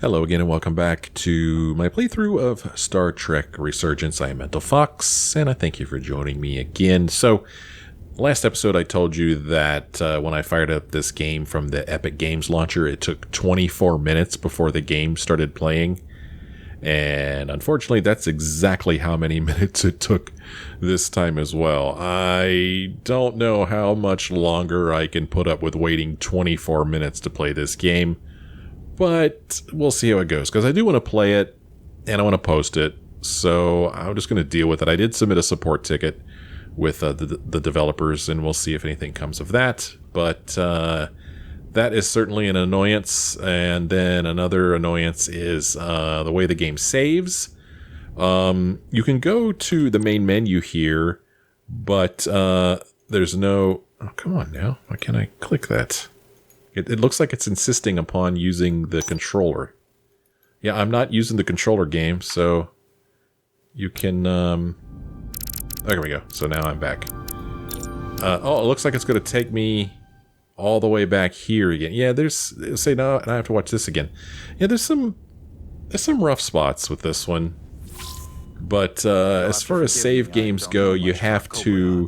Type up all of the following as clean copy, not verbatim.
Hello again and welcome back to my playthrough of Star Trek Resurgence. I am Mental Fox and I thank you for joining me again. So, last episode I told you that when I fired up this game from the Epic Games launcher, it took 24 minutes before the game started playing. And unfortunately, that's exactly how many minutes it took this time as well. I don't know how much longer I can put up with waiting 24 minutes to play this game. But we'll see how it goes, because I do want to play it, and I want to post it, so I'm just going to deal with it. I did submit a support ticket with the developers, and we'll see if anything comes of that. But that is certainly an annoyance, and then another annoyance is the way the game saves. You can go to the main menu here, but there's no... Oh, come on now. Why can't I click that? It looks like it's insisting upon using the controller. Yeah, I'm not using the controller game, so you can... there we go. So now I'm back. Oh, it looks like it's going to take me all the way back here again. Yeah, there's... Say, no, and I have to watch this again. Yeah, there's some rough spots with this one. But as far as save games go, you have to...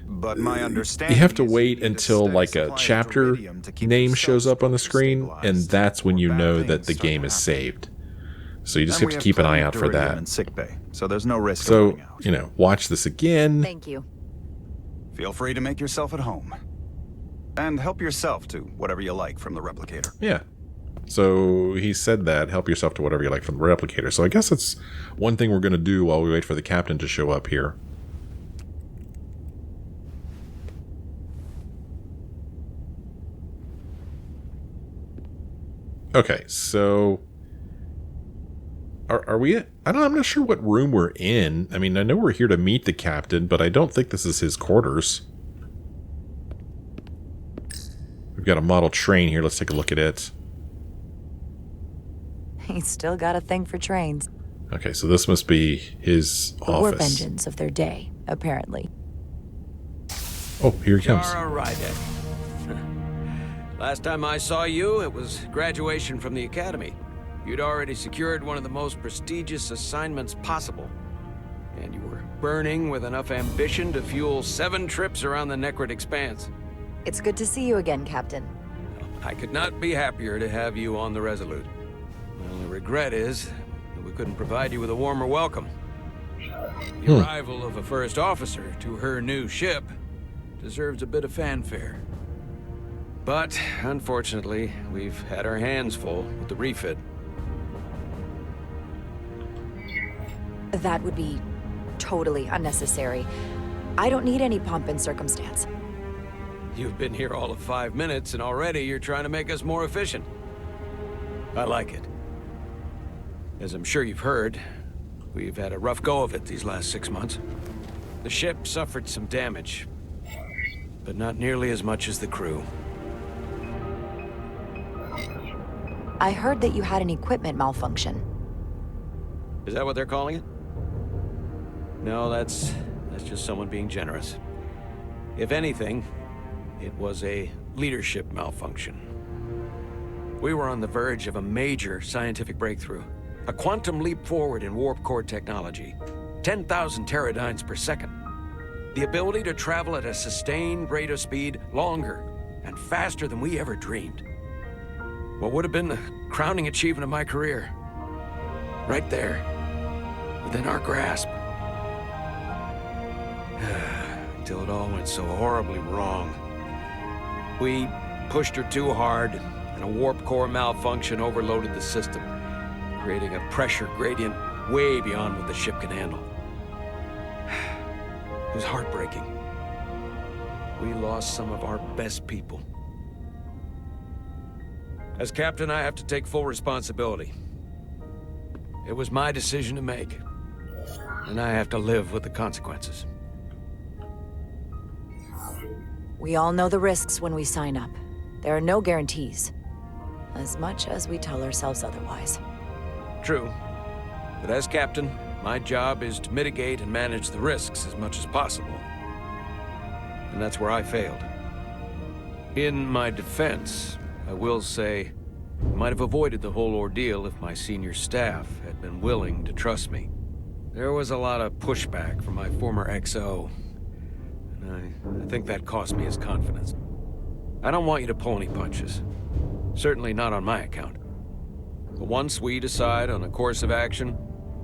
But my understanding you have to wait until like a chapter name shows up on the screen, and that's when you know that the game is saved. So you just have to keep an eye out for that. So there's no risk. So, you know, watch this again. Thank you. Feel free to make yourself at home. And help yourself to whatever you like from the replicator. Yeah. So he said that, help yourself to whatever you like from the replicator. So I guess it's one thing we're going to do while we wait for the captain to show up here. Okay, so are we? I'm not sure what room we're in. I mean, I know we're here to meet the captain, but I don't think this is his quarters. We've got a model train here. Let's take a look at it. He's still got a thing for trains. Okay, so this must be his The office. warp engines of their day, apparently. Oh, here he comes. Jara Ryder. Last time I saw you, it was graduation from the academy. You'd already secured one of the most prestigious assignments possible. And you were burning with enough ambition to fuel 7 trips around the Necrid Expanse. It's good to see you again, Captain. I could not be happier to have you on the Resolute. My only regret is that we couldn't provide you with a warmer welcome. The arrival of a first officer to her new ship deserves a bit of fanfare. But, unfortunately, we've had our hands full with the refit. That would be totally unnecessary. I don't need any pomp and circumstance. You've been here all of 5 minutes, and already you're trying to make us more efficient. I like it. As I'm sure you've heard, we've had a rough go of it these last 6 months. The ship suffered some damage, but not nearly as much as the crew. I heard that you had an equipment malfunction. Is that what they're calling it? No, that's just someone being generous. If anything, it was a leadership malfunction. We were on the verge of a major scientific breakthrough. A quantum leap forward in warp core technology. 10,000 teradynes per second. The ability to travel at a sustained rate of speed longer and faster than we ever dreamed. What would have been the crowning achievement of my career. Right there, within our grasp. Until it all went so horribly wrong. We pushed her too hard, and a warp core malfunction overloaded the system, creating a pressure gradient way beyond what the ship can handle. It was heartbreaking. We lost some of our best people. As captain, I have to take full responsibility. It was my decision to make, and I have to live with the consequences. We all know the risks when we sign up. There are no guarantees. As much as we tell ourselves otherwise. True. But as captain, my job is to mitigate and manage the risks as much as possible. And that's where I failed. In my defense, I will say Might have avoided the whole ordeal if my senior staff had been willing to trust me. There was a lot of pushback from my former XO, and I think that cost me his confidence. I don't want you to pull any punches. Certainly not on my account. But once we decide on a course of action,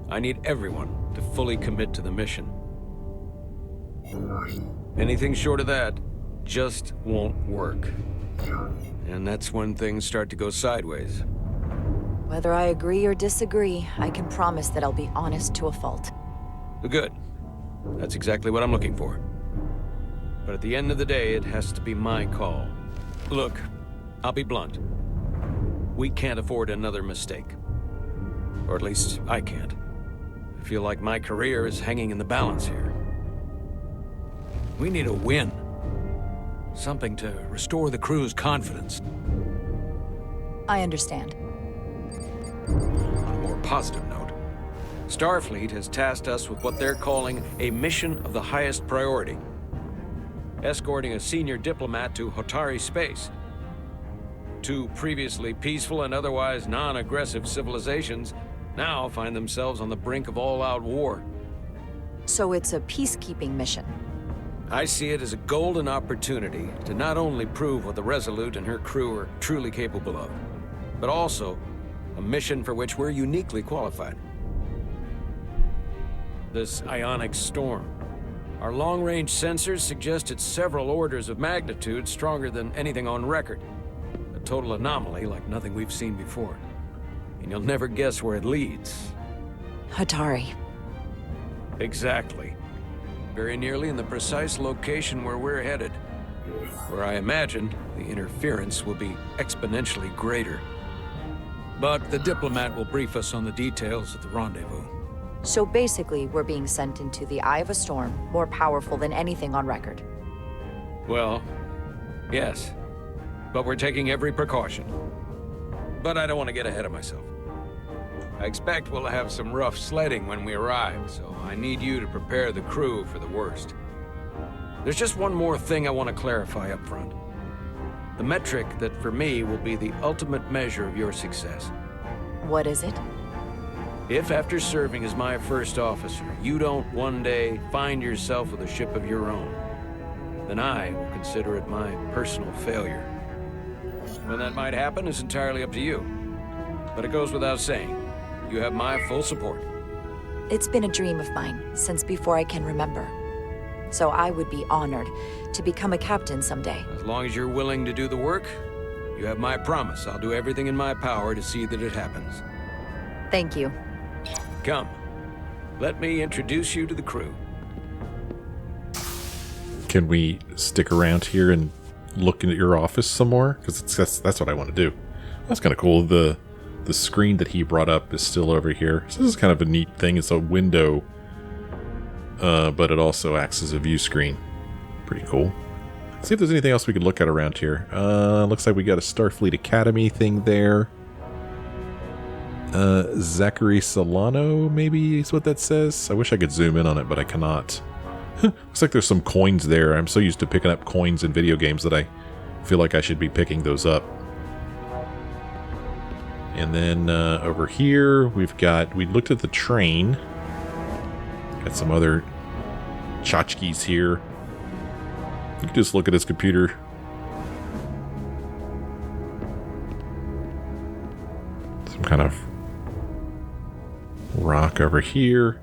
I need everyone to fully commit to the mission. Anything short of that just won't work. And that's when things start to go sideways. Whether I agree or disagree, I can promise that I'll be honest to a fault. Good. That's exactly what I'm looking for. But at the end of the day, it has to be my call. Look, I'll be blunt. We can't afford another mistake. Or at least, I can't. I feel like my career is hanging in the balance here. We need a win. Something to restore the crew's confidence. I understand. On a more positive note, Starfleet has tasked us with what they're calling a mission of the highest priority. Escorting a senior diplomat to Hotari space. Two previously peaceful and otherwise non-aggressive civilizations now find themselves on the brink of all-out war. So it's a peacekeeping mission. I see it as a golden opportunity to not only prove what the Resolute and her crew are truly capable of, but also a mission for which we're uniquely qualified. This ionic storm. Our long-range sensors suggest it's several orders of magnitude stronger than anything on record. A total anomaly like nothing we've seen before. And you'll never guess where it leads. Hotari. Exactly. Very nearly in the precise location where we're headed. Where I imagine the interference will be exponentially greater. But the diplomat will brief us on the details of the rendezvous. So basically, we're being sent into the eye of a storm, more powerful than anything on record. Well, yes. But we're taking every precaution. But I don't want to get ahead of myself. I expect we'll have some rough sledding when we arrive, so I need you to prepare the crew for the worst. There's just one more thing I want to clarify up front. The metric that for me will be the ultimate measure of your success. What is it? If after serving as my first officer, you don't one day find yourself with a ship of your own, then I will consider it my personal failure. When that might happen is entirely up to you. But it goes without saying, you have my full support. It's been a dream of mine since before I can remember. So I would be honored to become a captain someday. As long as you're willing to do the work, you have my promise. I'll do everything in my power to see that it happens. Thank you. Come, let me introduce you to the crew. Can we stick around here and look into your office some more? Because that's what I want to do. That's kind of cool. The screen that he brought up is still over here. So this is kind of a neat thing. It's a window, but it also acts as a view screen. Pretty cool. Let's see if there's anything else we could look at around here. Looks like we got a Starfleet Academy thing there. Zachary Solano, maybe is what that says. I wish I could zoom in on it, but I cannot. Looks like there's some coins there. I'm so used to picking up coins in video games that I feel like I should be picking those up. And then over here, we looked at the train. Got some other tchotchkes here. You can just look at his computer. Some kind of rock over here.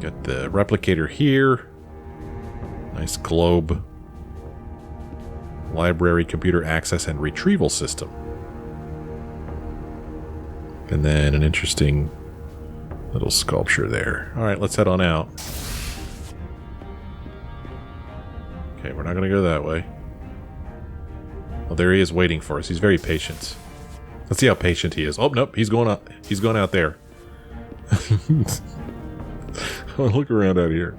Got the replicator here. Nice globe. Library, computer access, and retrieval system. And then an interesting little sculpture there. Alright, let's head on out. Okay, we're not going to go that way. Well, there he is waiting for us. He's very patient. Let's see how patient he is. Oh, nope, he's going out. He's going out there. Look around out here.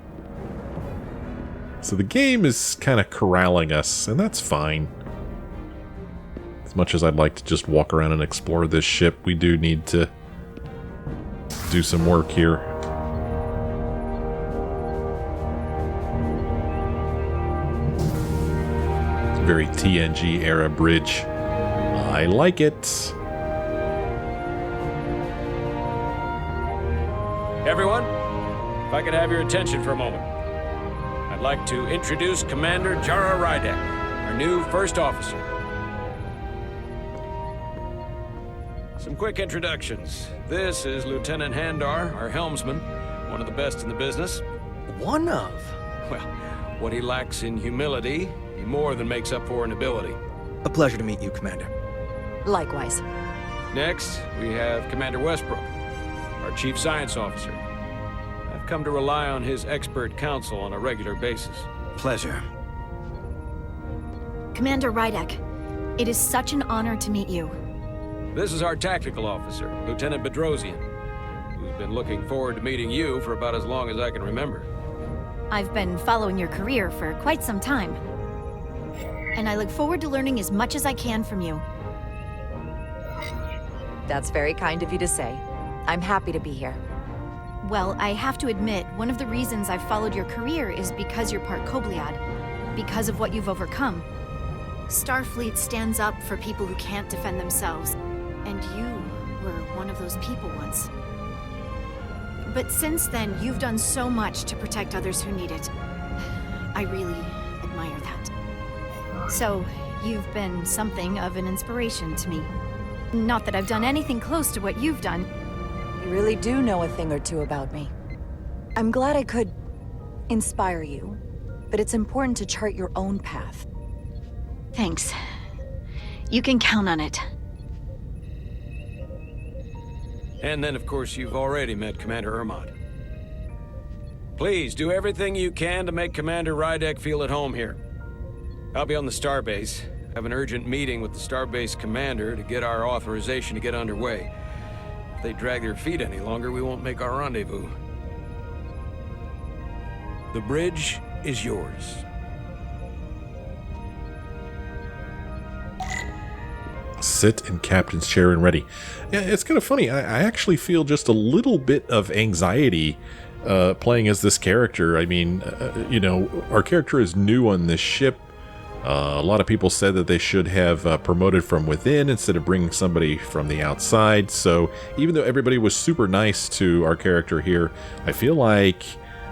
So the game is kind of corralling us, and that's fine. As much as I'd like to just walk around and explore this ship, we do need to do some work here. It's a very TNG era bridge. I like it. Everyone, if I could have your attention for a moment. I'd like to introduce Commander Jara Rydek, our new first officer. Some quick introductions. This is Lieutenant Handar, our helmsman, one of the best in the business. One of? Well, what he lacks in humility, he more than makes up for in ability. A pleasure to meet you, Commander. Likewise. Next, we have Commander Westbrook, our Chief Science Officer. I've come to rely on his expert counsel on a regular basis. Pleasure. Commander Rydek, it is such an honor to meet you. This is our tactical officer, Lieutenant Bedrosian, who's been looking forward to meeting you for about as long as I can remember. I've been following your career for quite some time, and I look forward to learning as much as I can from you. That's very kind of you to say. I'm happy to be here. Well, I have to admit, one of the reasons I've followed your career is because you're part Kobliad, because of what you've overcome. Starfleet stands up for people who can't defend themselves, and you were one of those people once. But since then, you've done so much to protect others who need it. I really admire that. So, you've been something of an inspiration to me. Not that I've done anything close to what you've done. You really do know a thing or two about me. I'm glad I could inspire you, but it's important to chart your own path. Thanks. You can count on it. And then, of course, you've already met Commander Ermont. Please, do everything you can to make Commander Rydek feel at home here. I'll be on the starbase. I have an urgent meeting with the starbase commander to get our authorization to get underway. If they drag their feet any longer, we won't make our rendezvous. The bridge is yours. Sit in Captain's chair and ready. Yeah, it's kind of funny. I actually feel just a little bit of anxiety playing as this character. I mean, you know, our character is new on this ship. A lot of people said that they should have promoted from within instead of bringing somebody from the outside. So even though everybody was super nice to our character here, I feel like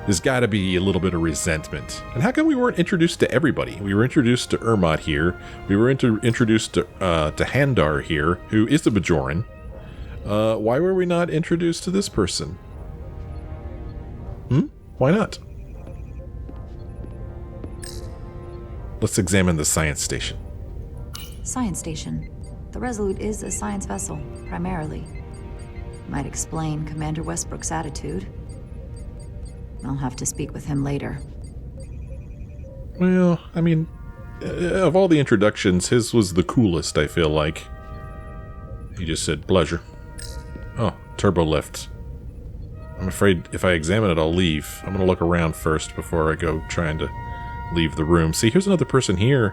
there's got to be a little bit of resentment. And how come we weren't introduced to everybody? We were introduced to Ermont here. We were introduced to Handar here, who is the Bajoran. Why were we not introduced to this person? Why not? Let's examine the science station. Science station. The Resolute is a science vessel, primarily. Might explain Commander Westbrook's attitude. I'll have to speak with him later. Well, I mean, of all the introductions, his was the coolest, I feel like. He just said, pleasure. Oh, turbo lift. I'm afraid if I examine it, I'll leave. I'm going to look around first before I go trying to leave the room. See, here's another person here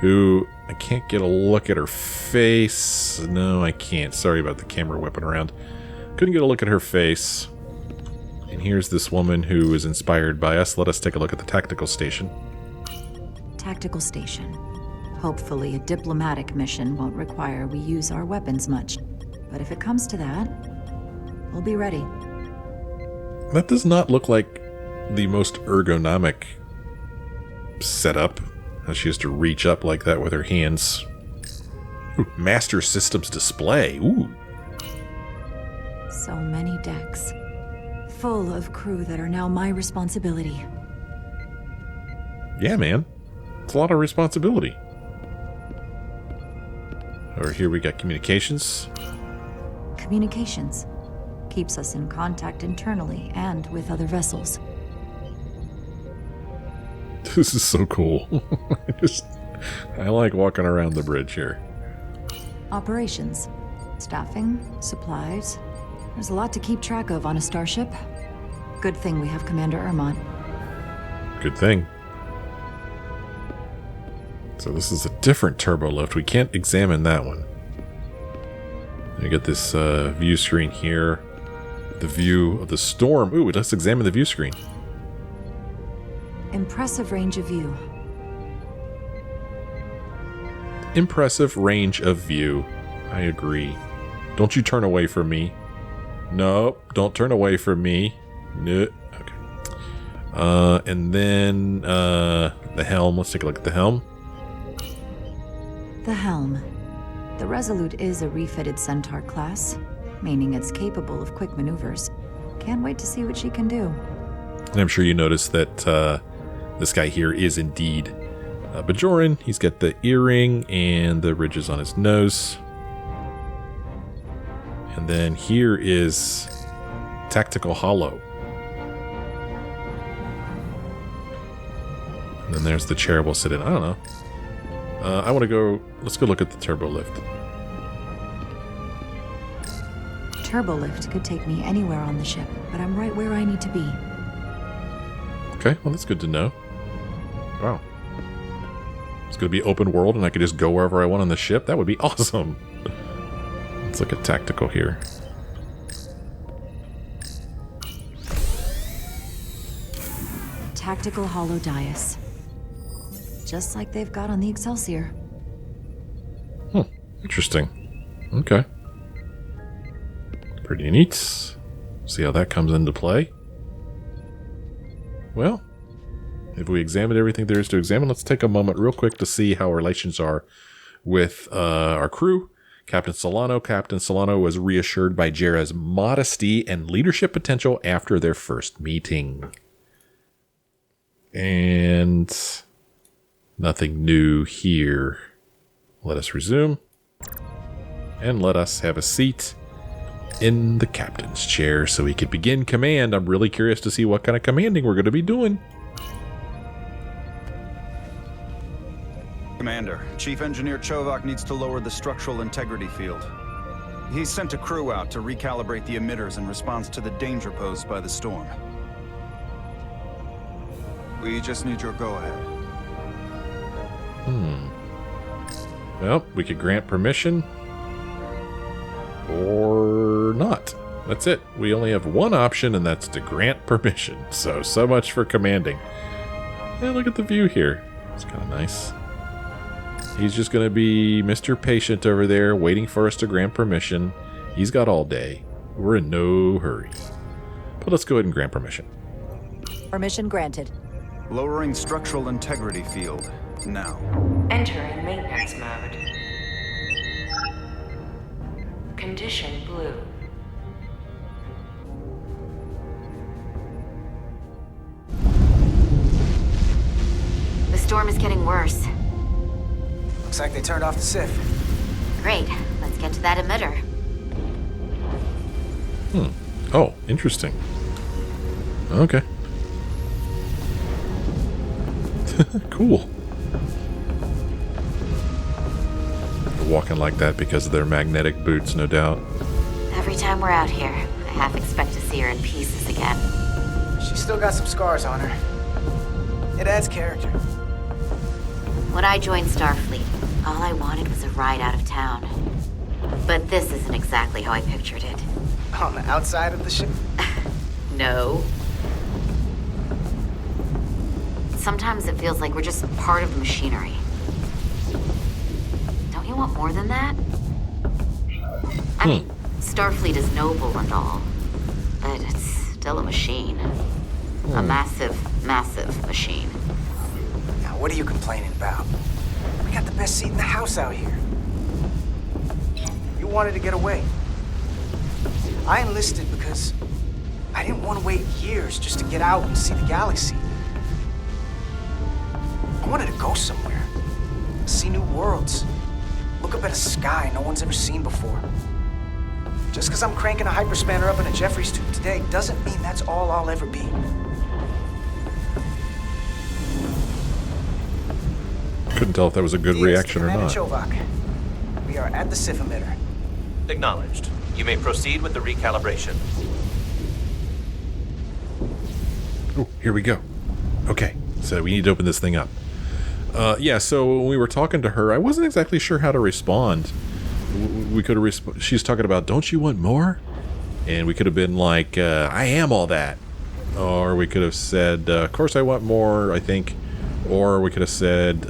who I can't get a look at her face. No, I can't. Sorry about the camera whipping around. Couldn't get a look at her face. And here's this woman who is inspired by us. Let us take a look at the tactical station. Tactical station. Hopefully a diplomatic mission won't require we use our weapons much. But if it comes to that, we'll be ready. That does not look like the most ergonomic setup. How she has to reach up like that with her hands. Ooh, Master Systems display. Ooh. So many decks. Full of crew that are now my responsibility. Yeah, man. It's a lot of responsibility. Over here we got communications. Communications. Keeps us in contact internally and with other vessels. This is so cool. I like walking around the bridge here. Operations. Staffing. Supplies. There's a lot to keep track of on a starship. Good thing we have Commander Ermont. Good thing. So this is a different turbo lift. We can't examine that one. You get this view screen here. The view of the storm. Ooh, let's examine the view screen. Impressive range of view. impressive range of view. I agree. Don't you turn away from me. Nope, don't turn away from me. No. Okay. And then the helm. Let's take a look at the helm. The helm. The Resolute is a refitted Centaur class, meaning it's capable of quick maneuvers. Can't wait to see what she can do. And I'm sure you noticed that this guy here is indeed Bajoran. He's got the earring and the ridges on his nose. And then here is Tactical Hollow. And then there's the chair we'll sit in. I don't know. I want to go... Let's go look at the turbo lift. Turbo lift could take me anywhere on the ship, but I'm right where I need to be. Okay, well that's good to know. Wow. It's going to be open world and I could just go wherever I want on the ship? That would be awesome. Let's look at tactical here. Tactical hollow dais. Just like they've got on the Excelsior. Interesting. Okay. Pretty neat. See how that comes into play. Well, if we examined everything there is to examine, let's take a moment real quick to see how relations are with our crew. Captain Solano. Captain Solano was reassured by Jara's modesty and leadership potential after their first meeting. And nothing new here. Let us resume. And let us have a seat in the captain's chair so we could begin command. I'm really curious to see what kind of commanding we're going to be doing. Commander, Chief Engineer Chovak needs to lower the structural integrity field. He's sent a crew out to recalibrate the emitters in response to the danger posed by the storm. We just need your go-ahead. Well, we could grant permission. Or not. That's it. We only have one option, and that's to grant permission. So much for commanding. And look at the view here. It's kind of nice. He's just going to be Mr. Patient over there, waiting for us to grant permission. He's got all day. We're in no hurry. But let's go ahead and grant permission. Permission granted. Lowering structural integrity field. Now. Entering maintenance mode. Condition blue. The storm is getting worse. Looks like they turned off the SIF. Great. Let's get to that emitter. Oh, interesting. Okay. Cool. They're walking like that because of their magnetic boots, no doubt. Every time we're out here, I half expect to see her in pieces again. She's still got some scars on her. It adds character. When I joined Starfleet, all I wanted was a ride out of town. But this isn't exactly how I pictured it. On the outside of the ship? No. Sometimes it feels like we're just part of the machinery. Don't you want more than that? I mean, Starfleet is noble and all, but it's still a machine. A massive, massive machine. Now, what are you complaining about? We got the best seat in the house out here. You wanted to get away. I enlisted because I didn't want to wait years just to get out and see the galaxy. I wanted to go somewhere, see new worlds, look up at a sky no one's ever seen before. Just because I'm cranking a hyperspanner up in a Jeffries tube today doesn't mean that's all I'll ever be. Couldn't tell if that was a good reaction or not. Chovak. We are at the SIF emitter. Acknowledged. You may proceed with the recalibration. Oh, here we go. Okay, so we need to open this thing up. Yeah, so when we were talking to her, I wasn't exactly sure how to respond. We could have she's talking about, don't you want more? And we could have been like, I am all that. Or we could have said, of course I want more, I think. Or we could have said,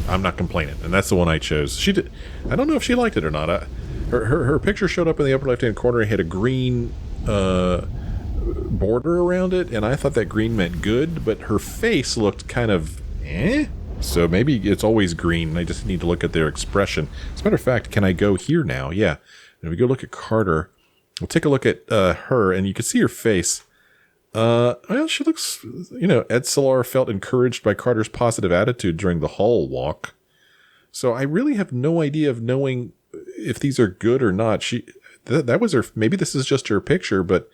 I'm not complaining. And that's the one I chose. She did. I don't know if she liked it or not. Her picture showed up in the upper left-hand corner. It had a green border around it, and I thought that green meant good, but her face looked kind of so maybe it's always green, and I just need to look at their expression. As a matter of fact, can I go here now? Yeah. If we go look at Carter, we'll take a look at her, and you can see her face. Well, she looks, Ed Solar felt encouraged by Carter's positive attitude during the hall walk. So I really have no idea of knowing if these are good or not. That was her, maybe this is just her picture, but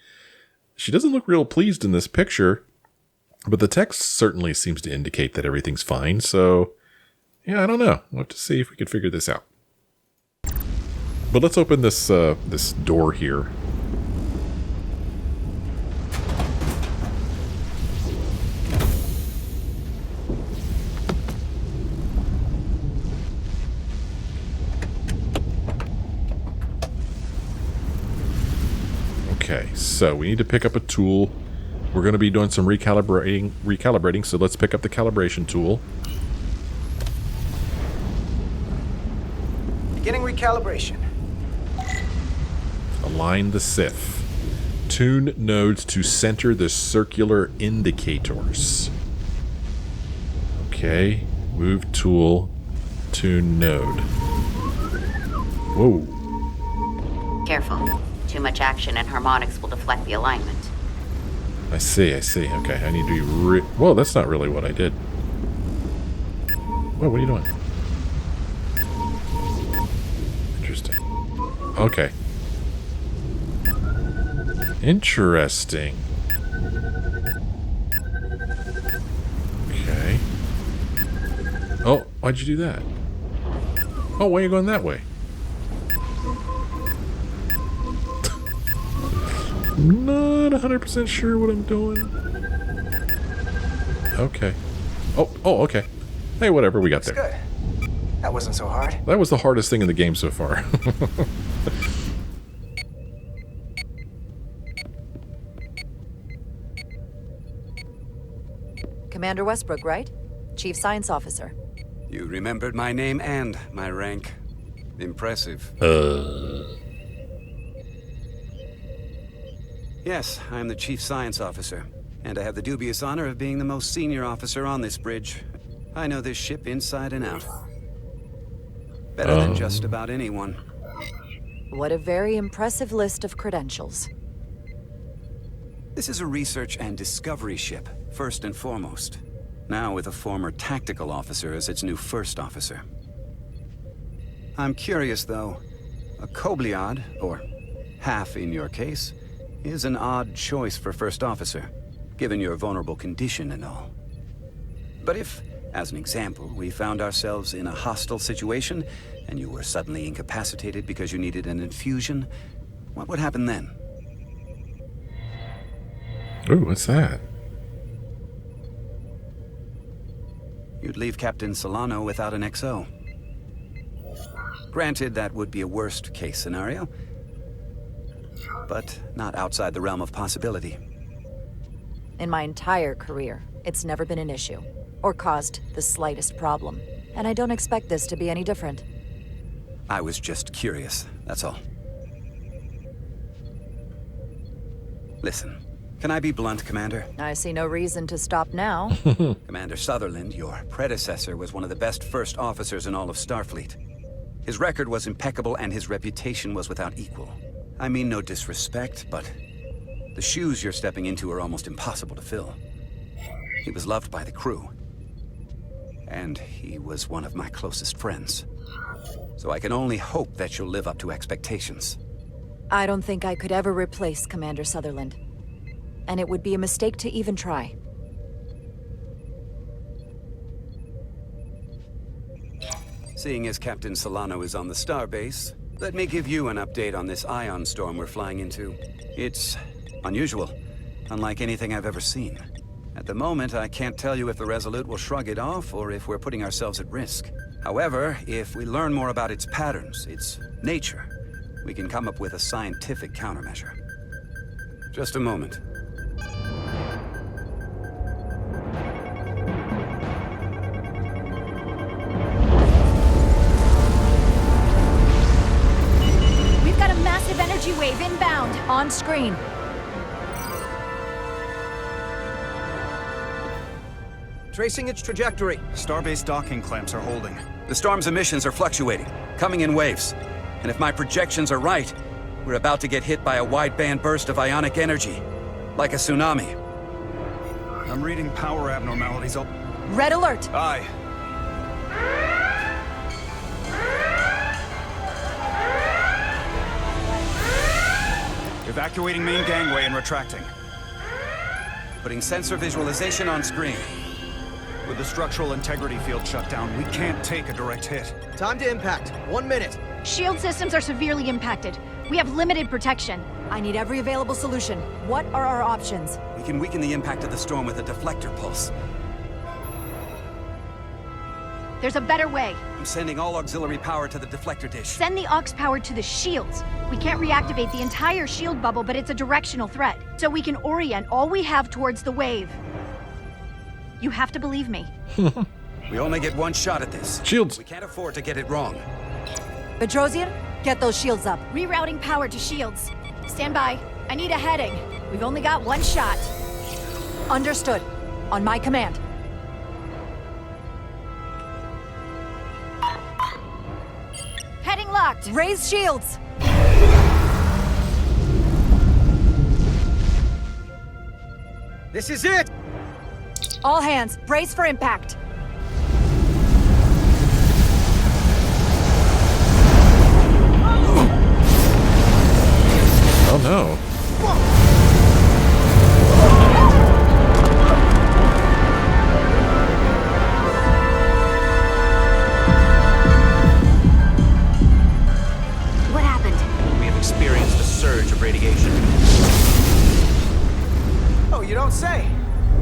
she doesn't look real pleased in this picture. But the text certainly seems to indicate that everything's fine. So, yeah, I don't know. We'll have to see if we can figure this out. But let's open this this door here. Okay, so we need to pick up a tool. We're going to be doing some recalibrating, so let's pick up the calibration tool. Beginning recalibration. Align the SIF. Tune nodes to center the circular indicators. Okay, move tool, tune node. Whoa. Careful. Too much action and harmonics will deflect the alignment. I see. Okay, I need to be whoa, that's not really what I did. Whoa, what are you doing? Interesting. Okay. Interesting. Okay. Oh, why'd you do that? Oh, why are you going that way? I'm not 100% sure what I'm doing. Okay. Oh, okay. Hey, whatever, we got there. Good. That wasn't so hard. That was the hardest thing in the game so far. Commander Westbrook, right? Chief Science Officer. You remembered my name and my rank. Impressive. Yes, I'm the Chief Science Officer, and I have the dubious honor of being the most senior officer on this bridge. I know this ship inside and out. Better than just about anyone. What a very impressive list of credentials. This is a research and discovery ship, first and foremost. Now with a former tactical officer as its new first officer. I'm curious, though. A Kobliad, or half in your case, is an odd choice for first officer, given your vulnerable condition and all. But if, as an example, we found ourselves in a hostile situation, and you were suddenly incapacitated because you needed an infusion, what would happen then? Ooh, what's that? You'd leave Captain Solano without an XO. Granted, that would be a worst-case scenario, but not outside the realm of possibility. In my entire career, it's never been an issue, or caused the slightest problem. And I don't expect this to be any different. I was just curious, that's all. Listen, can I be blunt, Commander? I see no reason to stop now. Commander Sutherland, your predecessor, was one of the best first officers in all of Starfleet. His record was impeccable and his reputation was without equal. I mean no disrespect, but the shoes you're stepping into are almost impossible to fill. He was loved by the crew. And he was one of my closest friends. So I can only hope that you'll live up to expectations. I don't think I could ever replace Commander Sutherland. And it would be a mistake to even try. Seeing as Captain Solano is on the starbase, let me give you an update on this ion storm we're flying into. It's unusual, unlike anything I've ever seen. At the moment, I can't tell you if the Resolute will shrug it off or if we're putting ourselves at risk. However, if we learn more about its patterns, its nature, we can come up with a scientific countermeasure. Just a moment. wave inbound. On screen. Tracing its trajectory. Starbase docking clamps are holding. The storm's emissions are fluctuating, coming in waves. And if my projections are right, we're about to get hit by a wideband burst of ionic energy. Like a tsunami. I'm reading power abnormalities. Red alert. Aye. Evacuating main gangway and retracting. Putting sensor visualization on screen. With the structural integrity field shut down, we can't take a direct hit. Time to impact. 1 minute. Shield systems are severely impacted. We have limited protection. I need every available solution. What are our options? We can weaken the impact of the storm with a deflector pulse. There's a better way. I'm sending all auxiliary power to the deflector dish. Send the aux power to the shields. We can't reactivate the entire shield bubble, but it's a directional threat. So we can orient all we have towards the wave. You have to believe me. We only get one shot at this. Shields. We can't afford to get it wrong. Petrosian, get those shields up. Rerouting power to shields. Stand by. I need a heading. We've only got one shot. Understood. On my command. Heading locked. Raise shields. This is it! All hands, brace for impact. Oh no. What happened? We have experienced a surge of radiation. Oh, you don't say.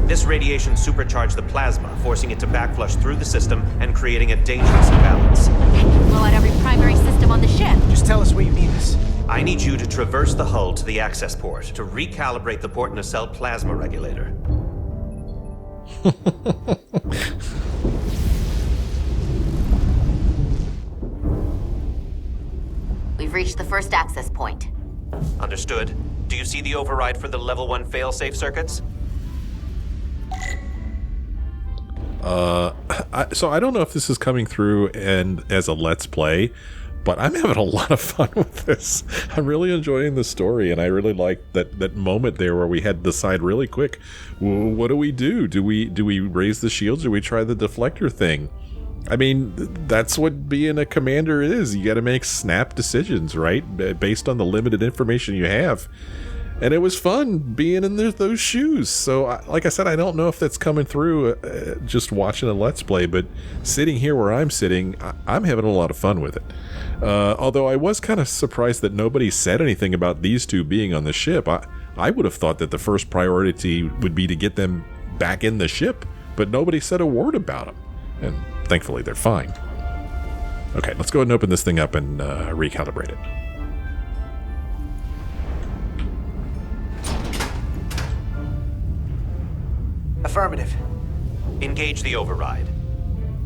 This radiation supercharged the plasma, forcing it to backflush through the system and creating a dangerous imbalance. Blow out every primary system on the ship. Just tell us where you need us. I need you to traverse the hull to the access port to recalibrate the port nacelle plasma regulator. We've reached the first access point. Understood. Do you see the override for the level 1 failsafe circuits? So I don't know if this is coming through and as a let's play, but I'm having a lot of fun with this. I'm really enjoying the story, and I really like that moment there where we had to decide really quick, what do we do? Do we raise the shields? Do we try the deflector thing? I mean, that's what being a commander is. You got to make snap decisions, right? Based on the limited information you have. And it was fun being in those shoes. So, like I said, I don't know if that's coming through just watching a Let's Play, but sitting here where I'm sitting, I'm having a lot of fun with it. Although I was kind of surprised that nobody said anything about these two being on the ship. I would have thought that the first priority would be to get them back in the ship, but nobody said a word about them. And thankfully, they're fine. Okay, let's go ahead and open this thing up and recalibrate it. Affirmative. Engage the override.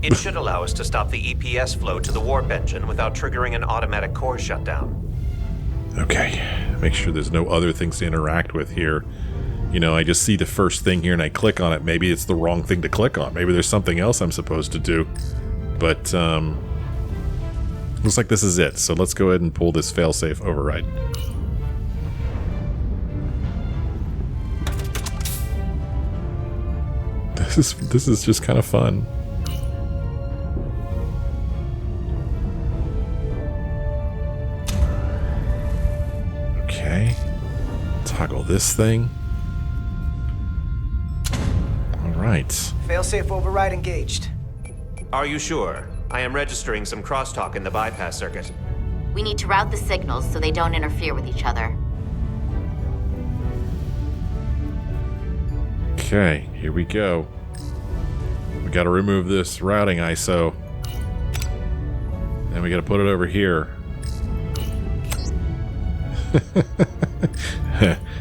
It should allow us to stop the EPS flow to the warp engine without triggering an automatic core shutdown. Okay, make sure there's no other things to interact with here. You know, I just see the first thing here and I click on it. Maybe it's the wrong thing to click on. Maybe there's something else I'm supposed to do. But, looks like this is it. So let's go ahead and pull this failsafe override. This is just kind of fun. Okay. Toggle this thing. All right. Failsafe override engaged. Are you sure? I am registering some crosstalk in the bypass circuit. We need to route the signals so they don't interfere with each other. Okay, here we go. We got to remove this routing ISO. And we got to put it over here.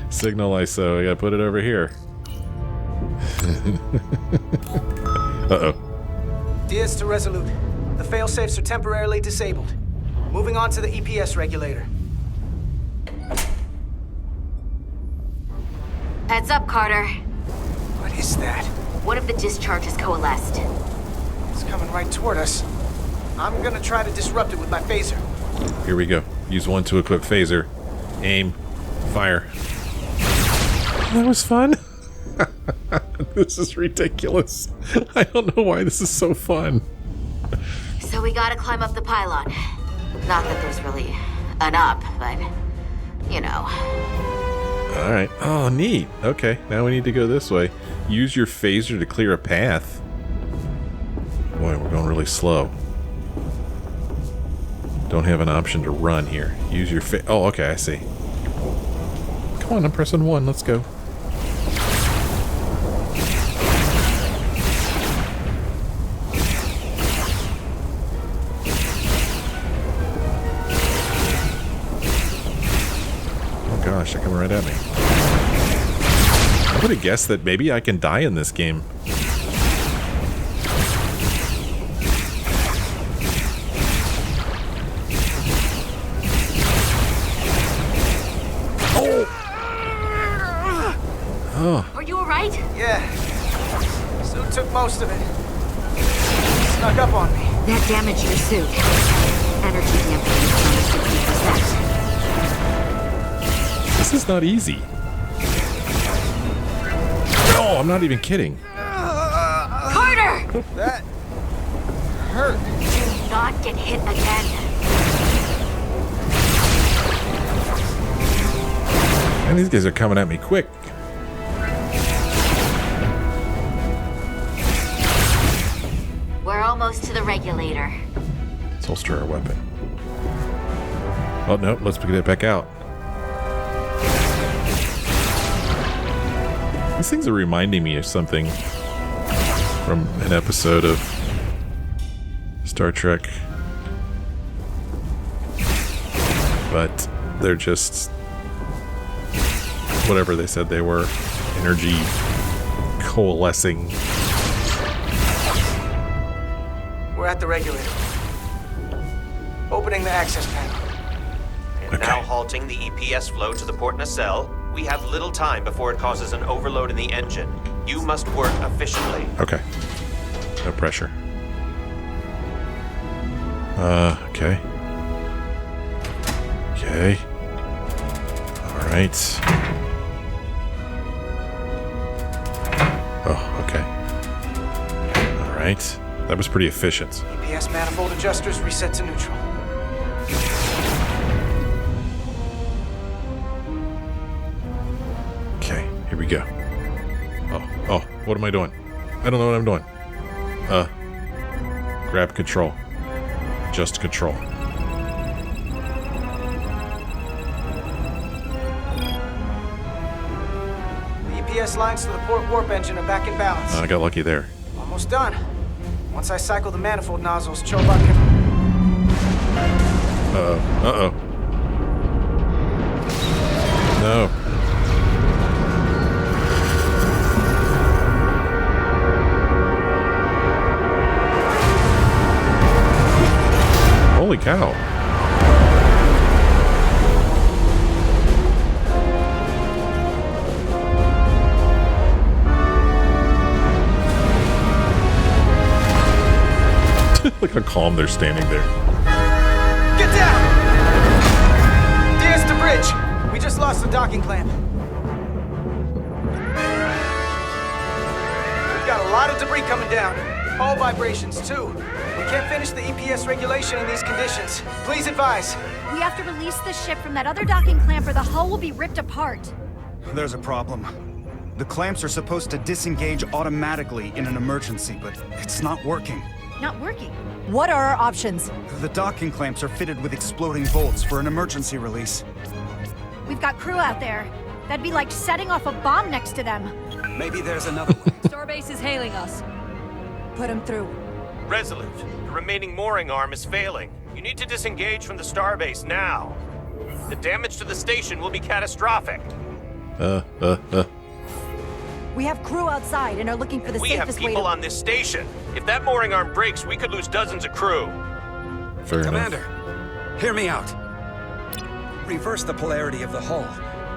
Signal ISO, we got to put it over here. Uh-oh. Diaz to Resolute. The failsafes are temporarily disabled. Moving on to the EPS regulator. Heads up, Carter. What is that? One of the discharges coalesced. It's coming right toward us. I'm gonna try to disrupt it with my phaser. Here we go. Use one to equip phaser. Aim. Fire. That was fun. This is ridiculous. I don't know why this is so fun. So we gotta climb up the pylon. Not that there's really an up, but, you know. Alright. Oh, neat. Okay, now we need to go this way. Use your phaser to clear a path. Boy, we're going really slow. Don't have an option to run here. Use your oh, okay, I see. Come on, I'm pressing 1. Let's go. Oh gosh, they're coming right at me. I would have guessed that maybe I can die in this game. Are you alright? Yeah. Suit took most of it. Snuck up on me. That damaged your suit. Energy damping is on 60%. This is not easy. No, I'm not even kidding. Carter! That hurt. Do not get hit again. And these guys are coming at me quick. We're almost to the regulator. Let's holster our weapon. Oh, no, let's get it back out. These things are reminding me of something from an episode of Star Trek. But they're just whatever they said they were. Energy coalescing. We're at the regulator. Opening the access panel. And now halting the EPS flow to the port nacelle. We have little time before it causes an overload in the engine. You must work efficiently. Okay. No pressure. Okay. Okay. Alright. Oh, okay. Alright. That was pretty efficient. EPS manifold adjusters reset to neutral. Okay, here we go. Oh, what am I doing? I don't know what I'm doing. Grab control. Just control. The EPS lines to the port warp engine are back in balance. I got lucky there. Almost done. Once I cycle the manifold nozzles, Chobot can... Uh-oh. No. Holy cow. Look how calm they're standing there. Get down! DS to bridge. We just lost the docking clamp. We've got a lot of debris coming down. All vibrations, too. We can't finish the EPS regulation in these conditions. Please advise. We have to release the ship from that other docking clamp or the hull will be ripped apart. There's a problem. The clamps are supposed to disengage automatically in an emergency, but it's not working. Not working. What are our options? The docking clamps are fitted with exploding bolts for an emergency release. We've got crew out there. That'd be like setting off a bomb next to them. Maybe there's another way. Starbase is hailing us. Put him through. Resolute, the remaining mooring arm is failing. You need to disengage from the starbase now. The damage to the station will be catastrophic. We have crew outside and are looking for the We have safest way to... people on this station. If that mooring arm breaks, we could lose dozens of crew. Fair enough. Commander, hear me out. Reverse the polarity of the hull.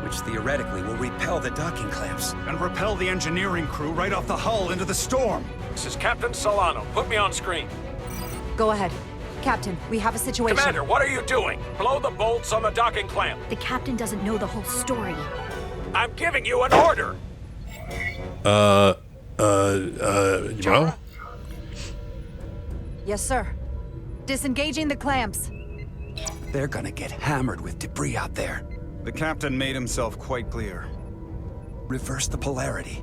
which theoretically will repel the docking clamps. And repel the engineering crew right off the hull into the storm. This is Captain Solano. Put me on screen. Go ahead. Captain, we have a situation. Commander, what are you doing? Blow the bolts on the docking clamp. The captain doesn't know the whole story. I'm giving you an order. Well? Yes, sir. Disengaging the clamps. They're gonna get hammered with debris out there. The captain made himself quite clear. Reverse the polarity.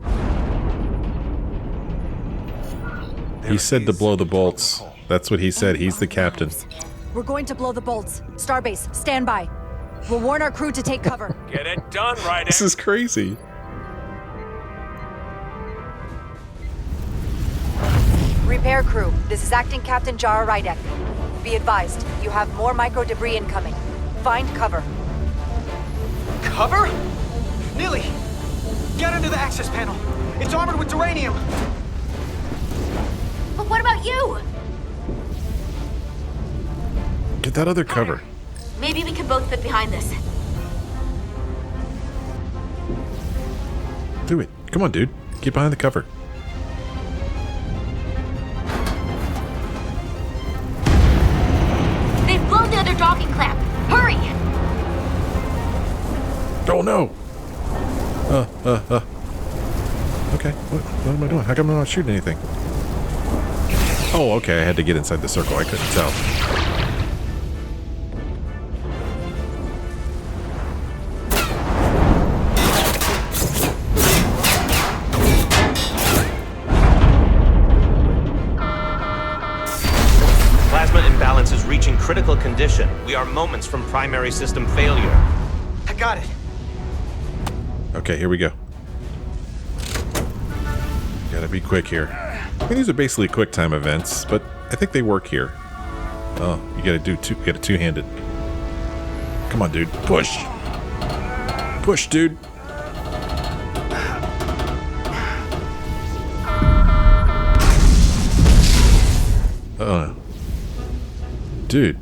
He said to blow the bolts. That's what he said. He's the captain. We're going to blow the bolts. Starbase, stand by. We'll warn our crew to take cover. Get it done, right? This is crazy. Repair crew, this is Acting Captain Jara Rydek. Be advised, you have more micro debris incoming. Find cover. Cover? Nilly! Get under the access panel. It's armored with duranium. But what about you? Get that other cover. Maybe we can both fit behind this. Do it. Come on, dude. Get behind the cover. They've blown the other docking clamp. Hurry! Oh, no. Okay. What am I doing? How come I'm not shooting anything? Oh, okay. I had to get inside the circle. I couldn't tell. Plasma imbalance is reaching critical condition. We are moments from primary system failure. I got it. Okay, here we go. Gotta be quick here. I mean, these are basically quick time events, but I think they work here. Oh, you gotta do two. You gotta two-handed. Come on, dude. Push. Push, dude. Dude.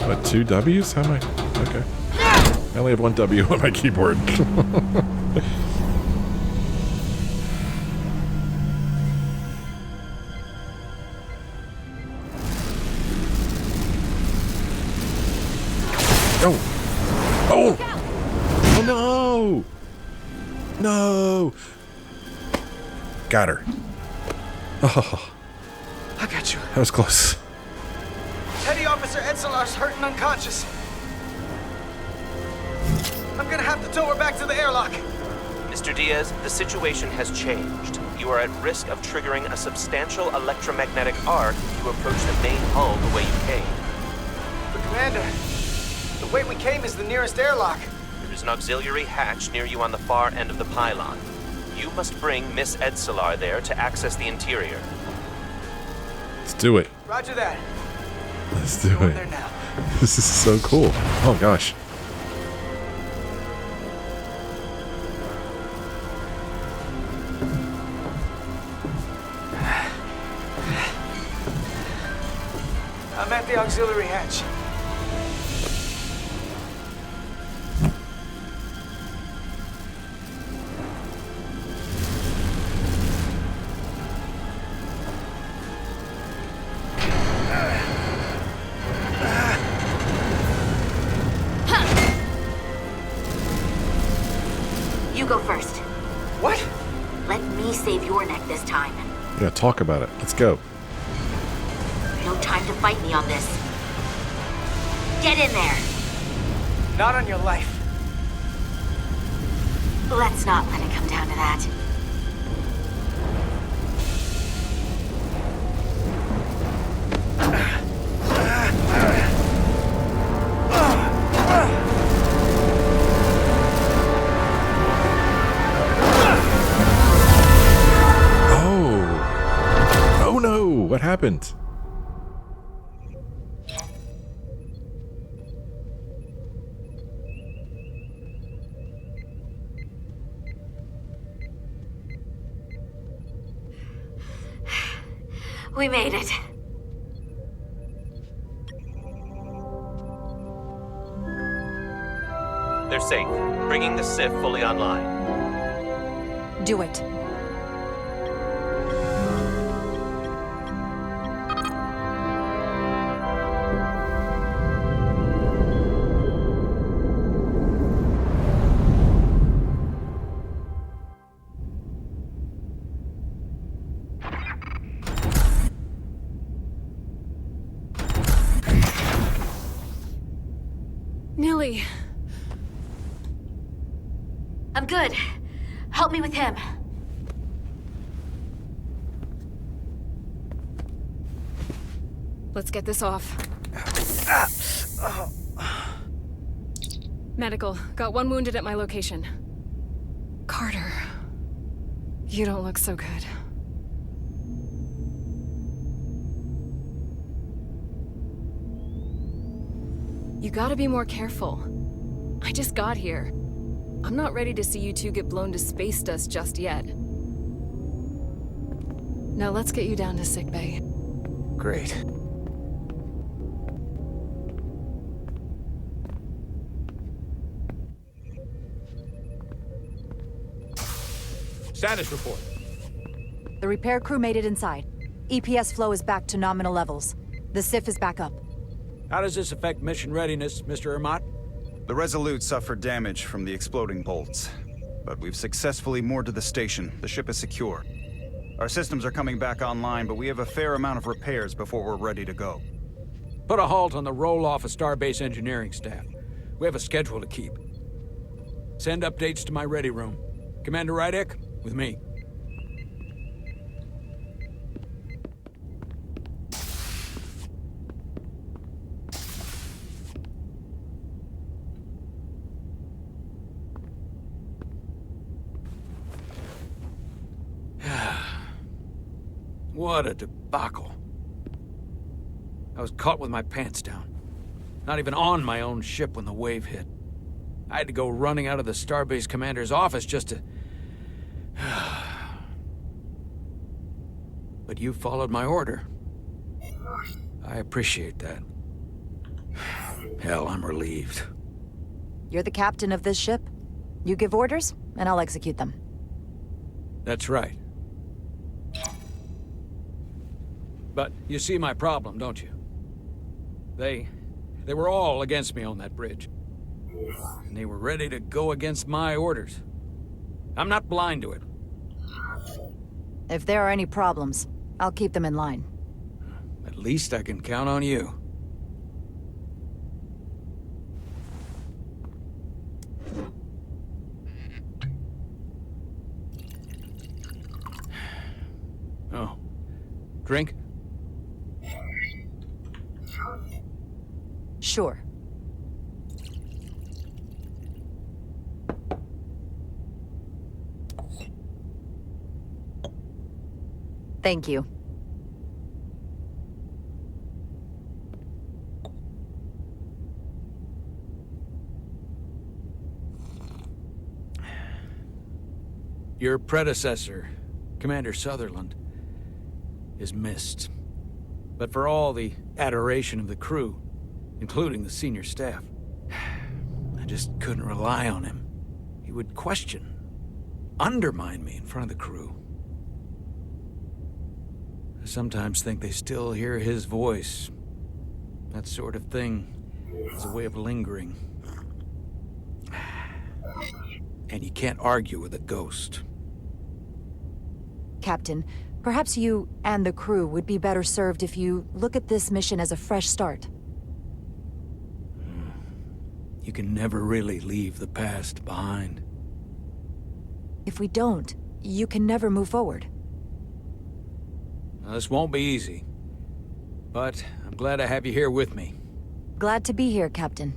What, 2 W's? How am I? Okay. I only have 1 W on my keyboard. Oh! Oh! Oh no! No! Got her. Oh, I got you. that was close. Petty Officer Edselar's hurt and unconscious. I'm gonna have to tow her back to the airlock. Mr. Diaz, the situation has changed. You are at risk of triggering a substantial electromagnetic arc if you approach the main hull the way you came. But Commander, the way we came is the nearest airlock. There is an auxiliary hatch near you on the far end of the pylon. You must bring Miss Edselar there to access the interior. Let's do it. Roger that. Let's do Going it. there now. This is so cool. Oh gosh. I'm at the auxiliary hatch. You go first. What? Let me save your neck this time. Yeah, talk about it. Let's go. No time to fight me on this. Get in there. Not on your life. Let's not let it come down to that. Oh. Oh no! What happened? We made it. They're safe. Bringing the SIF fully online. Do it. Nilly. I'm good. Help me with him. Let's get this off. Medical. Got one wounded at my location. Carter. You don't look so good. You gotta be more careful. I just got here. I'm not ready to see you two get blown to space dust just yet. Now let's get you down to sickbay. Great. Status report. The repair crew made it inside. EPS flow is back to nominal levels. The SIF is back up. How does this affect mission readiness, Mr. Ermot? The Resolute suffered damage from the exploding bolts, but we've successfully moored to the station. The ship is secure. Our systems are coming back online, but we have a fair amount of repairs before we're ready to go. Put a halt on the roll-off of Starbase engineering staff. We have a schedule to keep. Send updates to my ready room. Commander Rydek, with me. What a debacle. I was caught with my pants down. Not even on my own ship when the wave hit. I had to go running out of the Starbase commander's office just to... But you followed my order. I appreciate that. Hell, I'm relieved. You're the captain of this ship. You give orders, and I'll execute them. That's right. But you see my problem, don't you? They were all against me on that bridge. And they were ready to go against my orders. I'm not blind to it. If there are any problems, I'll keep them in line. At least I can count on you. Oh. Drink? Sure. Thank you. Your predecessor, Commander Sutherland, is missed. But for all the adoration of the crew, including the senior staff, I just couldn't rely on him. He would question, undermine me in front of the crew. I sometimes think they still hear his voice. That sort of thing is a way of lingering. And you can't argue with a ghost. Captain, perhaps you and the crew would be better served if you look at this mission as a fresh start. You can never really leave the past behind. If we don't, you can never move forward. Now, this won't be easy. But I'm glad I have you here with me. Glad to be here, Captain.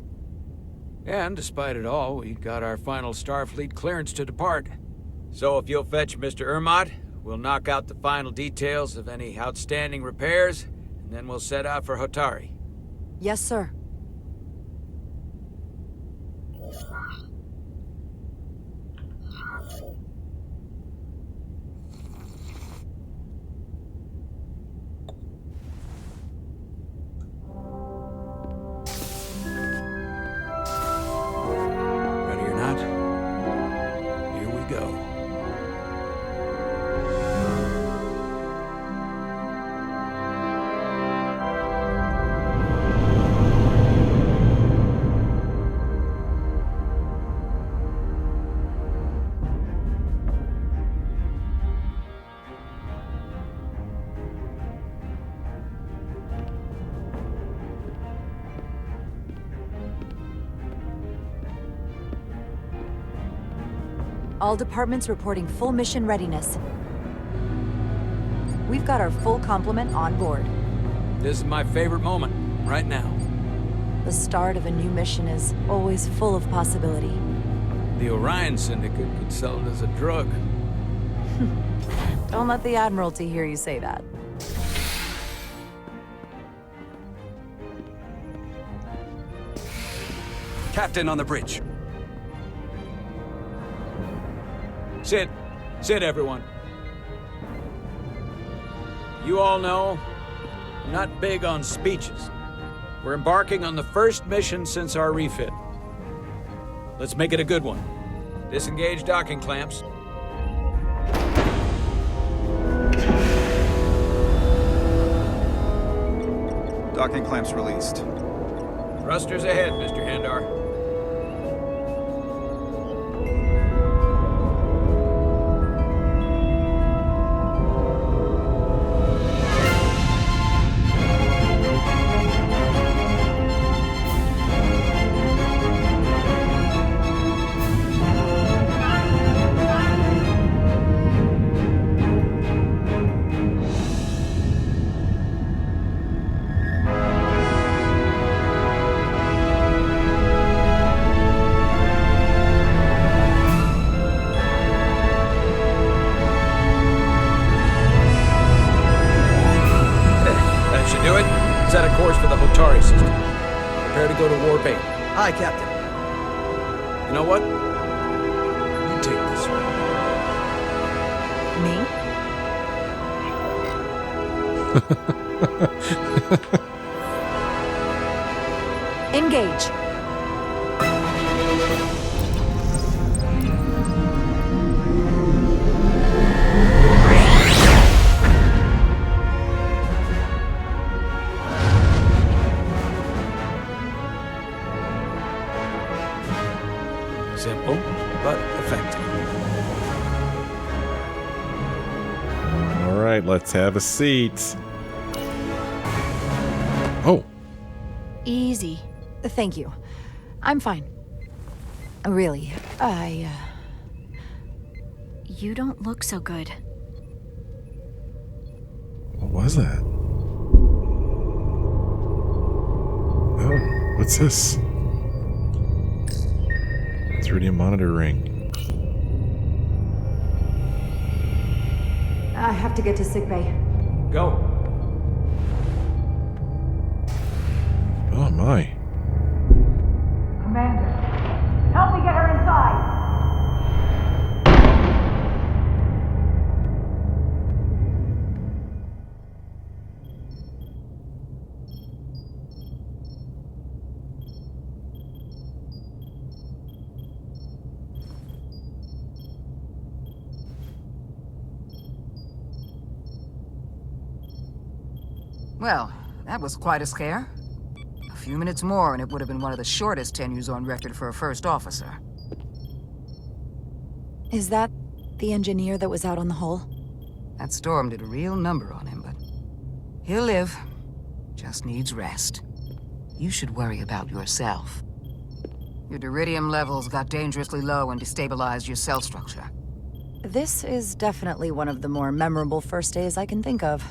And despite it all, we got our final Starfleet clearance to depart. So if you'll fetch Mr. Ermot, we'll knock out the final details of any outstanding repairs, and then we'll set out for Hotari. Yes, sir. All departments reporting full mission readiness. We've got our full complement on board. This is my favorite moment, right now. The start of a new mission is always full of possibility. The Orion Syndicate could sell it as a drug. Don't let the Admiralty hear you say that. Captain on the bridge. Sit. Sit, everyone. You all know, I'm not big on speeches. We're embarking on the first mission since our refit. Let's make it a good one. Disengage docking clamps. Docking clamps released. Thrusters ahead, Mr. Handar. Set a course for the Hotari system. Prepare to go to Warp 8. Aye, Captain. You know what? You take this one. Me? Engage. Simple, but effective. All right, let's have a seat. Oh. Easy. Thank you. I'm fine. Really, You don't look so good. What was that? Oh, what's this? 3D monitor ring. I have to get to sickbay. Go. Oh my. Commander, help me get her inside! Well, that was quite a scare. A few minutes more and it would have been one of the shortest tenures on record for a first officer. Is that the engineer that was out on the hull? That storm did a real number on him, but he'll live. Just needs rest. You should worry about yourself. Your duridium levels got dangerously low and destabilized your cell structure. This is definitely one of the more memorable first days I can think of.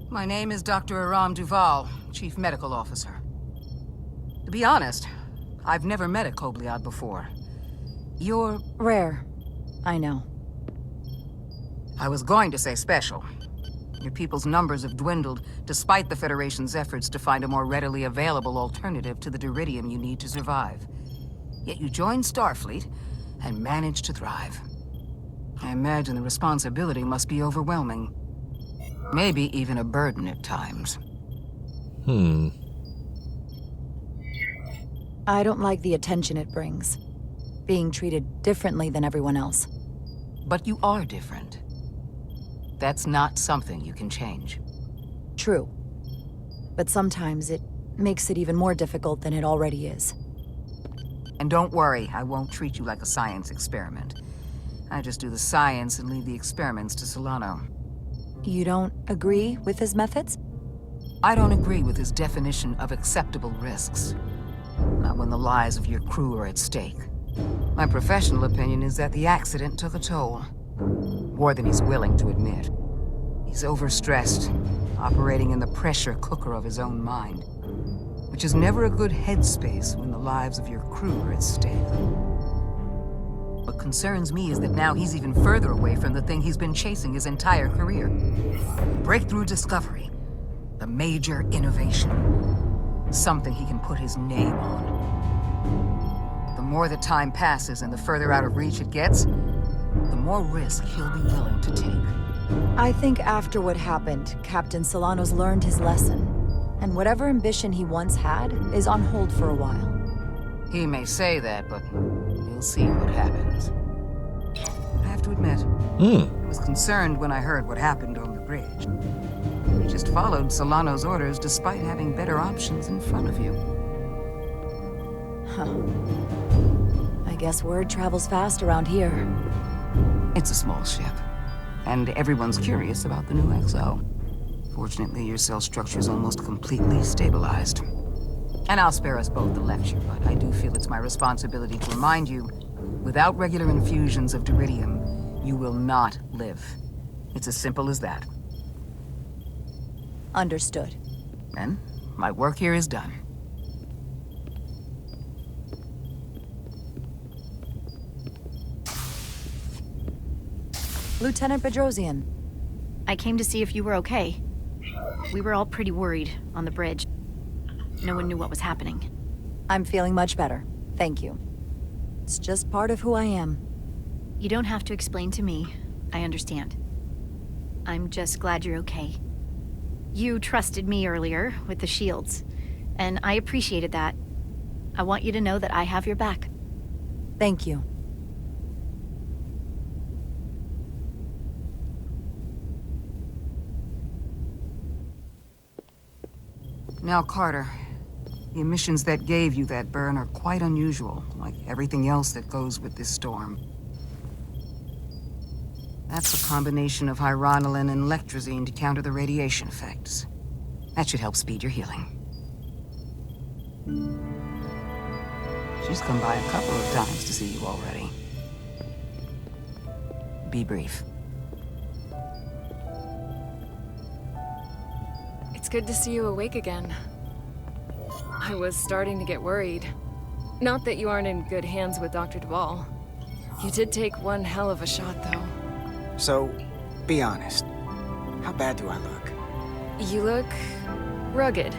My name is Dr. Duvall, Chief Medical Officer. To be honest, I've never met a Kobliad before. You're rare. I know. I was going to say special. Your people's numbers have dwindled, despite the Federation's efforts to find a more readily available alternative to the duridium you need to survive. Yet you joined Starfleet and managed to thrive. I imagine the responsibility must be overwhelming. Maybe even a burden at times. I don't like the attention it brings. Being treated differently than everyone else. But you are different. That's not something you can change. True. But sometimes it makes it even more difficult than it already is. And don't worry, I won't treat you like a science experiment. I just do the science and leave the experiments to Solano. You don't agree with his methods? I don't agree with his definition of acceptable risks. Not when the lives of your crew are at stake. My professional opinion is that the accident took a toll. More than he's willing to admit. He's overstressed, operating in the pressure cooker of his own mind. Which is never a good headspace when the lives of your crew are at stake. What concerns me is that now he's even further away from the thing he's been chasing his entire career. Breakthrough discovery. The major innovation. Something he can put his name on. The more the time passes and the further out of reach it gets, the more risk he'll be willing to take. I think after what happened, Captain Solano's learned his lesson. And whatever ambition he once had is on hold for a while. He may say that, but we'll see what happens. I have to admit, I was concerned when I heard what happened on the bridge. You just followed Solano's orders despite having better options in front of you. Huh. I guess word travels fast around here. It's a small ship, and everyone's curious about the new XO. Fortunately, your cell structure is almost completely stabilized. And I'll spare us both the lecture, but I do feel it's my responsibility to remind you, without regular infusions of duridium, you will not live. It's as simple as that. Understood. And my work here is done. Lieutenant Bedrosian. I came to see if you were okay. We were all pretty worried on the bridge. No one knew what was happening. I'm feeling much better. Thank you. It's just part of who I am. You don't have to explain to me. I understand. I'm just glad you're okay. You trusted me earlier with the shields, and I appreciated that. I want you to know that I have your back. Thank you. Now, Carter, the emissions that gave you that burn are quite unusual, like everything else that goes with this storm. That's a combination of hyronolin and lectrazine to counter the radiation effects. That should help speed your healing. She's come by a couple of times to see you already. Be brief. It's good to see you awake again. I was starting to get worried. Not that you aren't in good hands with Dr. Duvall. You did take one hell of a shot, though. So, be honest. How bad do I look? You look... rugged.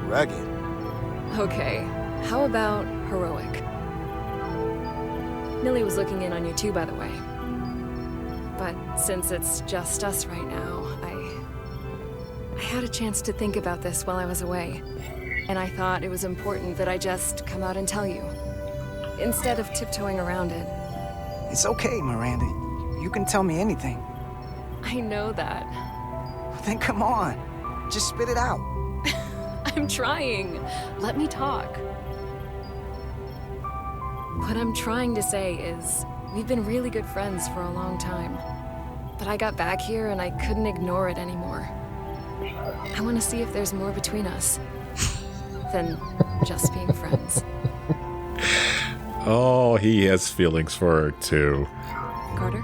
Rugged? Okay, how about heroic? Millie was looking in on you too, by the way. But since it's just us right now, I had a chance to think about this while I was away. And I thought it was important that I just come out and tell you, instead of tiptoeing around it. It's okay, Miranda. You can tell me anything. I know that. Then come on. Just spit it out. I'm trying. Let me talk. What I'm trying to say is, we've been really good friends for a long time. But I got back here and I couldn't ignore it anymore. I want to see if there's more between us than just being friends. Oh, he has feelings for her, too. Carter?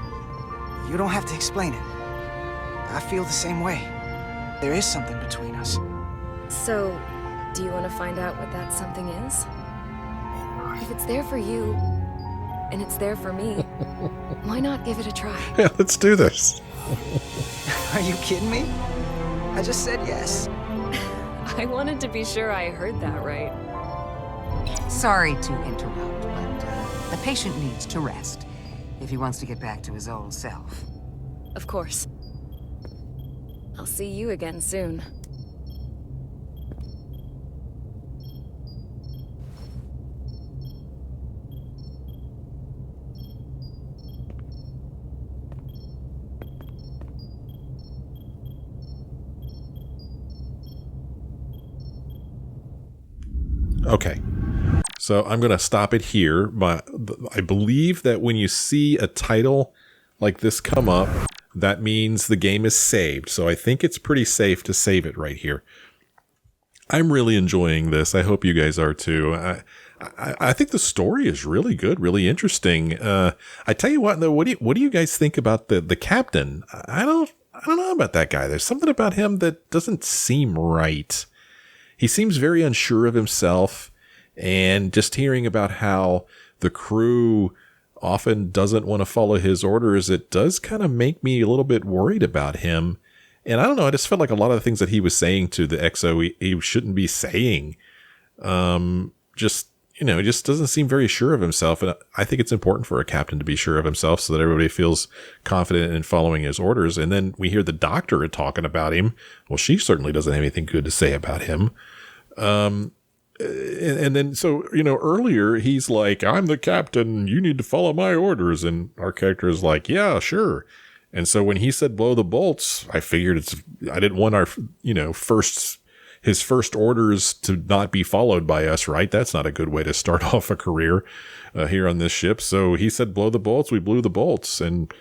You don't have to explain it. I feel the same way. There is something between us. So, do you want to find out what that something is? If it's there for you, and it's there for me, why not give it a try? Yeah, let's do this. Are you kidding me? I just said yes. I wanted to be sure I heard that right. Sorry to interrupt, but the patient needs to rest if he wants to get back to his old self. Of course. I'll see you again soon. Okay. So I'm going to stop it here. But I believe that when you see a title like this come up, that means the game is saved. So I think it's pretty safe to save it right here. I'm really enjoying this. I hope you guys are too. I think the story is really good, really interesting. I tell you what, though, what do you guys think about the captain? I don't know about that guy. There's something about him that doesn't seem right. He seems very unsure of himself, and just hearing about how the crew often doesn't want to follow his orders, it does kind of make me a little bit worried about him. And I don't know, I just felt like a lot of the things that he was saying to the XO, he shouldn't be saying. He just doesn't seem very sure of himself. And I think it's important for a captain to be sure of himself so that everybody feels confident in following his orders. And then we hear the doctor talking about him. Well, she certainly doesn't have anything good to say about him. And then, earlier he's like, I'm the captain, you need to follow my orders. And our character is like, yeah, sure. And so when he said blow the bolts, I figured I didn't want our, his first orders to not be followed by us, right? That's not a good way to start off a career here on this ship. So he said, blow the bolts. We blew the bolts. And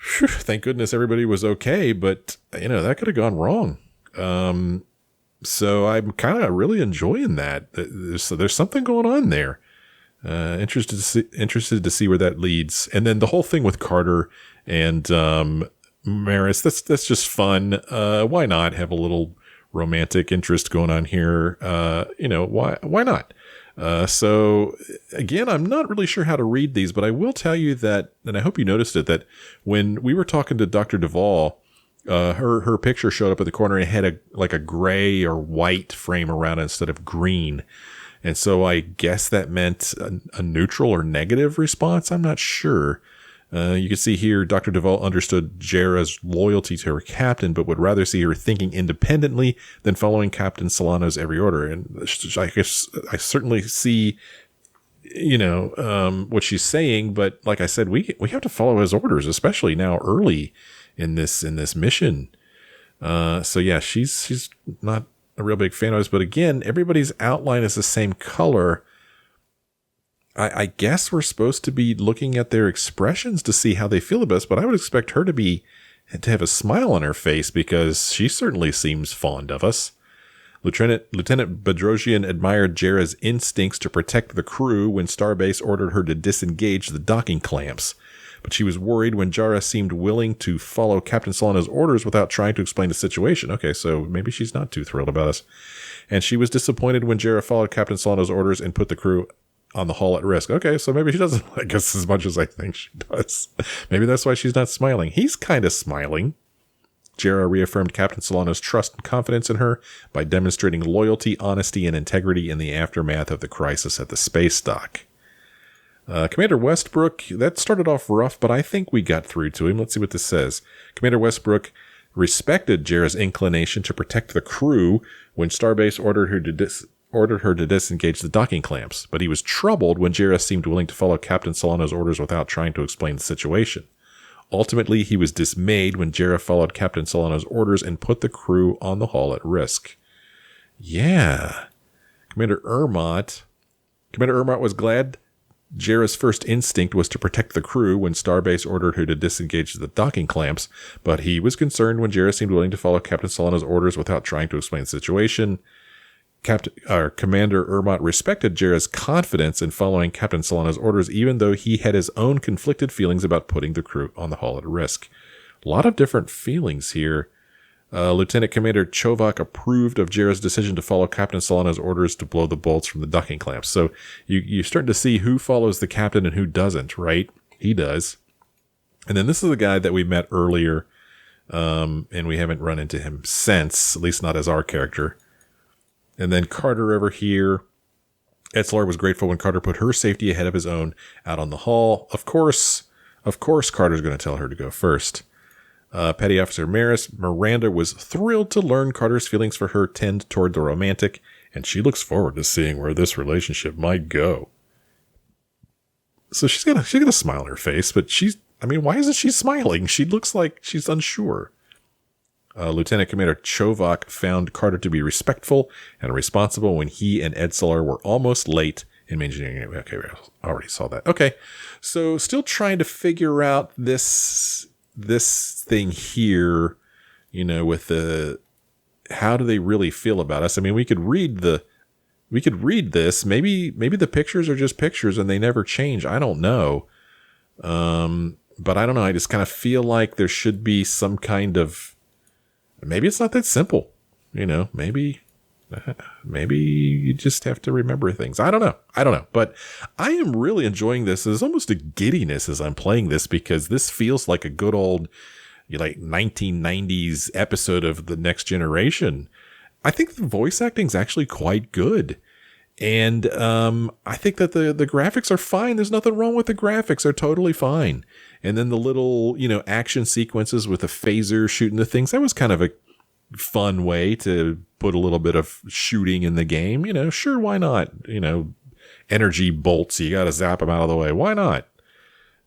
thank goodness everybody was okay. But, that could have gone wrong. So I'm kind of really enjoying that. There's something going on there. Interested to see where that leads. And then the whole thing with Carter and Maris, that's just fun. Why not have a little romantic interest going on here? Why not? So again, I'm not really sure how to read these, but I will tell you that, and I hope you noticed it, that when we were talking to Dr. Duvall, her picture showed up at the corner and it had a gray or white frame around it instead of green. And so I guess that meant a neutral or negative response. I'm not sure. You can see here, Dr. Duvall understood Jara's loyalty to her captain, but would rather see her thinking independently than following Captain Solano's every order. And I guess I certainly see, what she's saying. But like I said, we have to follow his orders, especially now early in this mission. So yeah, she's not a real big fan of us. But again, everybody's outline is the same color. I guess we're supposed to be looking at their expressions to see how they feel about us, but I would expect her to have a smile on her face because she certainly seems fond of us. Lieutenant Bedrosian admired Jara's instincts to protect the crew when Starbase ordered her to disengage the docking clamps, but she was worried when Jara seemed willing to follow Captain Solano's orders without trying to explain the situation. Okay, so maybe she's not too thrilled about us. And she was disappointed when Jara followed Captain Solano's orders and put the crew on the hull at risk. Okay, so maybe she doesn't like us as much as I think she does. Maybe that's why she's not smiling. He's kind of smiling. Jara reaffirmed Captain Solano's trust and confidence in her by demonstrating loyalty, honesty, and integrity in the aftermath of the crisis at the space dock. Commander Westbrook, that started off rough, but I think we got through to him. Let's see what this says. Commander Westbrook respected Jara's inclination to protect the crew when Starbase ordered her to disengage the docking clamps, but he was troubled when Jara seemed willing to follow Captain Solano's orders without trying to explain the situation. Ultimately, he was dismayed when Jara followed Captain Solano's orders and put the crew on the hull at risk. Yeah. Commander Ermont was glad Jara's first instinct was to protect the crew when Starbase ordered her to disengage the docking clamps, but he was concerned when Jara seemed willing to follow Captain Solano's orders without trying to explain the situation. Commander Ermont respected Jara's confidence in following Captain Solano's orders, even though he had his own conflicted feelings about putting the crew on the hull at risk. A lot of different feelings here. Lieutenant Commander Chovak approved of Jara's decision to follow Captain Solano's orders to blow the bolts from the docking clamps. So you're starting to see who follows the captain and who doesn't, right? He does. And then this is the guy that we met earlier, and we haven't run into him since, at least not as our character. And then Carter over here. Etzler was grateful when Carter put her safety ahead of his own out on the hull. Of course, Carter's going to tell her to go first. Petty Officer Miranda was thrilled to learn Carter's feelings for her tend toward the romantic, and she looks forward to seeing where this relationship might go. So she's got a smile on her face, but why isn't she smiling? She looks like she's unsure. Lieutenant Commander Chovak found Carter to be respectful and responsible when he and Etzler were almost late in engineering. Okay, we already saw that. Okay, so still trying to figure out this thing here, with how do they really feel about us? I mean, we could read the we could read this. Maybe the pictures are just pictures and they never change. I don't know. But I don't know. I just kind of feel like there should be some kind of, maybe it's not that simple. Maybe you just have to remember things. I don't know. But I am really enjoying this. There's almost a giddiness as I'm playing this because this feels like a good old, 1990s episode of The Next Generation. I think the voice acting is actually quite good. And I think that the graphics are fine. There's nothing wrong with the graphics. They're totally fine. And then the little, action sequences with a phaser shooting the things, that was kind of a fun way to put a little bit of shooting in the game. Sure, why not? Energy bolts, you got to zap them out of the way. Why not?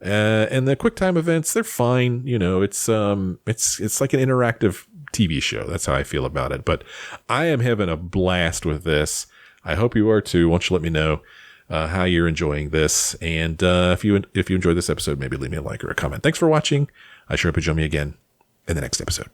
And the QuickTime events, they're fine. It's like an interactive TV show. That's how I feel about it. But I am having a blast with this. I hope you are too. Why don't you let me know how you're enjoying this? And if you enjoyed this episode, maybe leave me a like or a comment. Thanks for watching. I sure hope you join me again in the next episode.